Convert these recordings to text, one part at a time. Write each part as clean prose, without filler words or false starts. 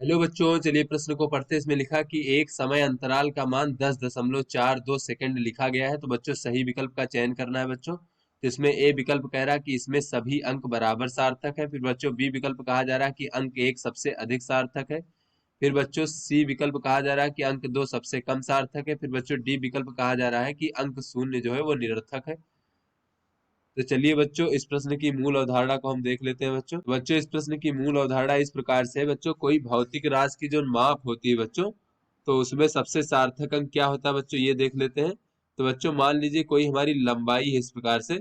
Hello बच्चों, चलिए प्रश्न को पढ़ते हैं। इसमें लिखा कि एक समय अंतराल का मान 10.42 सेकंड लिखा गया है। तो बच्चों सही विकल्प का चयन करना है बच्चों। तो इसमें ए विकल्प कह रहा है कि इसमें सभी अंक बराबर सार्थक है। फिर बच्चों बी विकल्प कहा जा रहा है कि अंक एक सबसे अधिक सार्थक है। फिर बच्चों सी विकल्प कहा जा रहा है कि अंक दो सबसे कम सार्थक है। फिर बच्चों डी विकल्प कहा जा रहा है कि अंक शून्य जो है वो निरर्थक है। तो चलिए बच्चों इस प्रश्न की मूल अवधारणा को हम देख लेते हैं। बच्चों इस प्रश्न की मूल अवधारणा इस प्रकार से है बच्चों। कोई भौतिक राशि की जो माप होती है बच्चों, तो उसमें सबसे सार्थक अंक क्या होता है बच्चों, ये देख लेते हैं। तो बच्चों मान लीजिए कोई हमारी लंबाई है इस प्रकार से,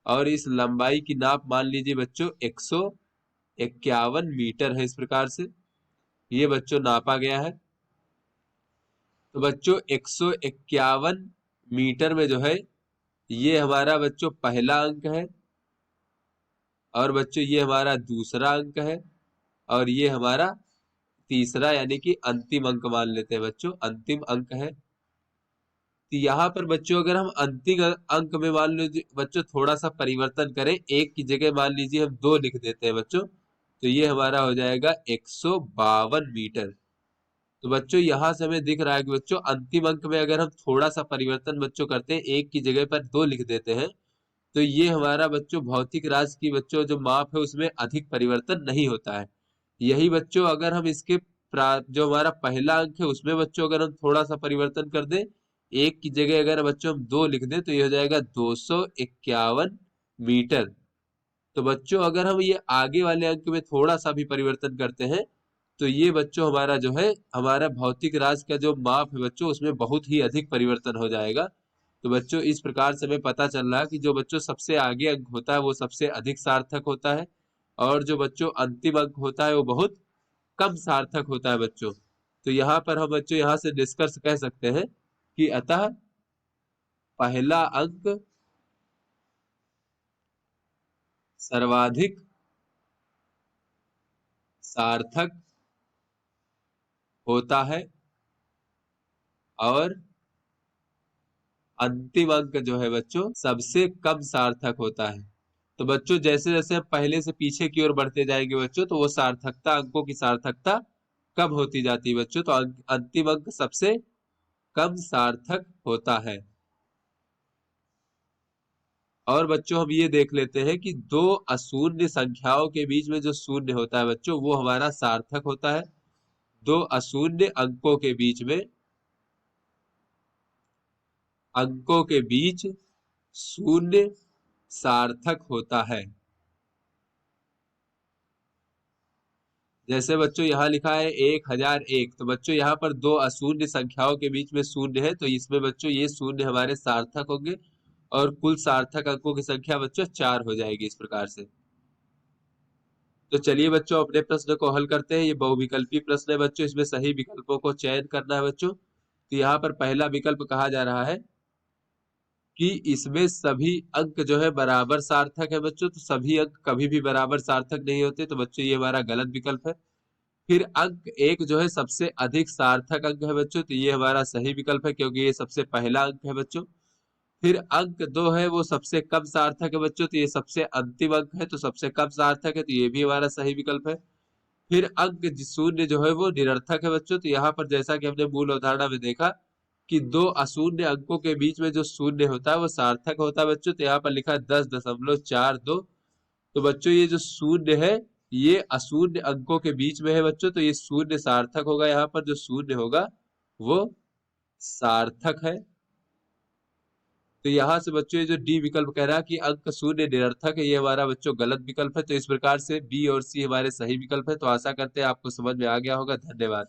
और इस लंबाई की नाप मान लीजिए बच्चों 151 मीटर है इस प्रकार से। ये बच्चों नापा गया है। तो बच्चों 151 मीटर में जो है ये हमारा बच्चों पहला अंक है, और बच्चों ये हमारा दूसरा अंक है, और ये हमारा तीसरा यानी कि अंतिम अंक मान लेते हैं बच्चों, अंतिम अंक है। तो यहाँ पर बच्चों अगर हम अंतिम अंक में मान लीजिए बच्चों थोड़ा सा परिवर्तन करें, एक की जगह मान लीजिए हम दो लिख देते हैं बच्चों, तो ये हमारा हो जाएगा 152 मीटर। तो बच्चों यहाँ से हमें दिख रहा है कि बच्चों अंतिम अंक में अगर हम थोड़ा सा परिवर्तन बच्चों करते हैं, एक की जगह पर दो लिख देते हैं, तो ये हमारा बच्चों भौतिक राशि की बच्चों जो माप है उसमें अधिक परिवर्तन नहीं होता है। यही बच्चों अगर हम इसके जो हमारा पहला अंक है उसमें बच्चों अगर हम थोड़ा सा परिवर्तन कर दें, एक की जगह अगर बच्चों हम दो लिख दें, तो ये हो जाएगा 251 मीटर। तो बच्चों अगर हम ये आगे वाले अंक में थोड़ा सा भी परिवर्तन करते हैं, तो ये बच्चों हमारा जो है हमारा भौतिक राशि का जो माप है बच्चों उसमें बहुत ही अधिक परिवर्तन हो जाएगा। तो बच्चों इस प्रकार से हमें पता चल रहा है कि जो बच्चों सबसे आगे अंक होता है वो सबसे अधिक सार्थक होता है, और जो बच्चों अंतिम अंक होता है वो बहुत कम सार्थक होता है बच्चों। तो यहाँ पर हम बच्चों यहाँ से निष्कर्ष कह सकते हैं कि अतः पहला अंक सर्वाधिक सार्थक होता है, और अंतिम अंक जो है बच्चों सबसे कम सार्थक होता है। तो बच्चों जैसे जैसे हम पहले से पीछे की ओर बढ़ते जाएंगे बच्चों, तो वो सार्थकता अंकों की सार्थकता कम होती जाती है बच्चों। तो अंतिम अंक सबसे कम सार्थक होता है। और बच्चों हम ये देख लेते हैं कि दो अशून्य संख्याओं के बीच में जो शून्य होता है बच्चों वो हमारा सार्थक होता है। दो अशून्य अंकों के बीच शून्य सार्थक होता है। जैसे बच्चों यहाँ लिखा है 1001, तो बच्चों यहाँ पर दो अशून्य संख्याओं के बीच में शून्य है, तो इसमें बच्चों ये शून्य हमारे सार्थक होंगे, और कुल सार्थक अंकों की संख्या बच्चों 4 हो जाएगी इस प्रकार से। तो चलिए बच्चों अपने प्रश्न को हल करते हैं। ये बहुविकल्पी प्रश्न है बच्चों, इसमें सही विकल्पों को चयन करना है बच्चों। तो यहाँ पर पहला विकल्प कहा जा रहा है कि इसमें सभी अंक जो है बराबर सार्थक है बच्चों। तो सभी अंक कभी भी बराबर सार्थक नहीं होते, तो बच्चों ये हमारा गलत विकल्प है। फिर अंक एक जो है सबसे अधिक सार्थक अंक है बच्चों, तो ये हमारा सही विकल्प है क्योंकि ये सबसे पहला अंक है बच्चों। फिर अंक दो है वो सबसे कम सार्थक है बच्चों, तो ये सबसे अंतिम अंक है, तो सबसे कम सार्थक है, तो ये भी हमारा सही विकल्प है। फिर अंक शून्य जो है वो निरर्थक है बच्चों। तो यहाँ पर जैसा कि हमने मूल अवधारणा में देखा कि दो अशून्य अंकों के बीच में जो शून्य होता है वो सार्थक होता है बच्चों। तो यहाँ पर लिखा है 10.42। तो बच्चों ये जो शून्य है ये अशून्य अंकों के बीच में है बच्चों, तो ये शून्य सार्थक होगा। यहाँ पर जो शून्य होगा वो सार्थक है। तो यहाँ से बच्चों ये जो डी विकल्प कह रहा है कि अंक शून्य निरर्थक है, ये हमारा बच्चों गलत विकल्प है। तो इस प्रकार से बी और सी हमारे सही विकल्प है। तो आशा करते हैं आपको समझ में आ गया होगा। धन्यवाद।